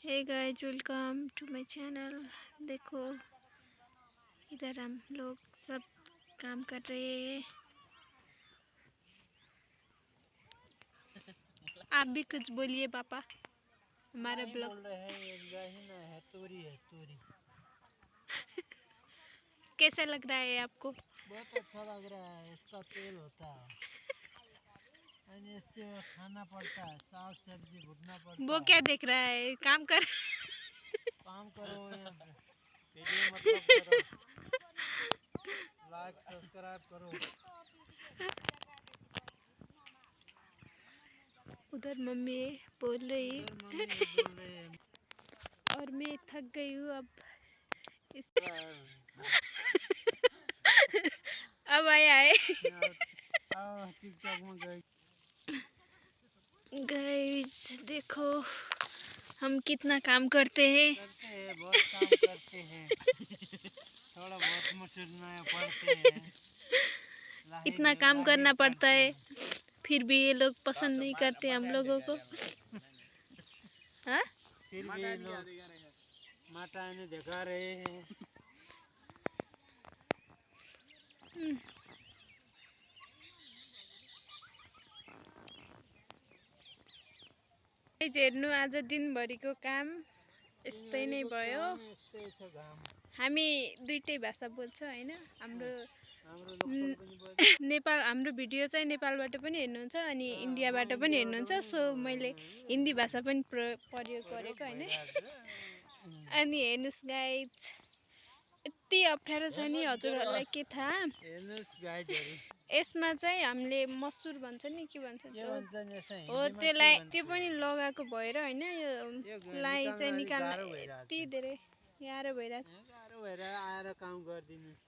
हे guys, welcome to my channel. देखो इधर हम लोग सब काम कर रहे हैं। आप भी कुछ बोलिए पापा। हमारा ब्लॉग बोल रहे हैं ये गहीना है, तोरी है, तोरी। कैसा लग रहा है आपको? बहुत अच्छा लग रहा है। इसका तेल होता है और इससे खाना पड़ता है, साग सब्जी भुनना पड़ता वो है। क्या देख रहा है? काम कर। काम करो, यहाँ पे वीडियो मतलब करो, लाइक सब्सक्राइब करो। उधर मम्मी बोल रही है बोल रहे हैं और मैं थक गई हूँ अब। इस अब आया है। टिकटॉक में गई। गाइस देखो हम कितना काम करते हैं। बहुत काम करते हैं। थोड़ा बहुत मशहूर पड़ते हैं। इतना काम करना पड़ता है, फिर भी ये लोग पसंद नहीं करते हम लोगों को। हाँ? फिर भी लोग माता ने दिखा रहे हैं। हेर्नु आज दिनभरिको काम यस्तै नै भयो। हामी दुईटै भाषा बोल्छौँ हैन। हाम्रो नेपाल, हाम्रो भिडियो चाहिँ नेपालबाट पनि हेर्नुहुन्छ अनि इन्डियाबाट पनि हेर्नुहुन्छ। सो मैले हिन्दी भाषा पनि प्रयोग गरेको हैन। अनि हेर्नुस् गाइज, यति अप्ठ्यारो छ नि हजुरहरूलाई के थाहा। यसमा चाहिँ हामीले मसुर भन्छ नि, के भन्छ हो त्यसलाई, त्यो पनि लगाएको भएर हैन। योलाई चाहिँ निकाल्न यति धेरै गाह्रो भइरहेको आएर काम गर्दिनुस्।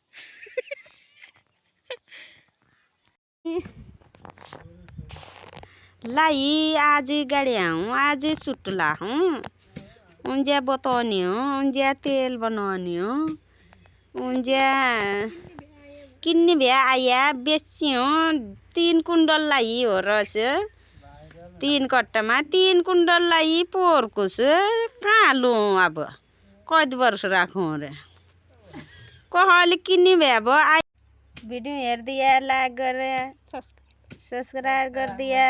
लाई आज गड़िया हूँ, आज चुटला हूँ, उंजिया बतौनी हूँ, उंजिया तेल बनवानी हूँ, उंजिया किन्नी भी आया बेची हूँ। 3 कुंडल लाई हो रस 3 कट्टा में 3 कुंडल लाई पोर कुछ कहाँ लूँ अब कद वर्ष राखूँ रे कहल किन्नी भी अब वीडियो हेर दिया, लाइक कर सब्सक्राइब कर दिया।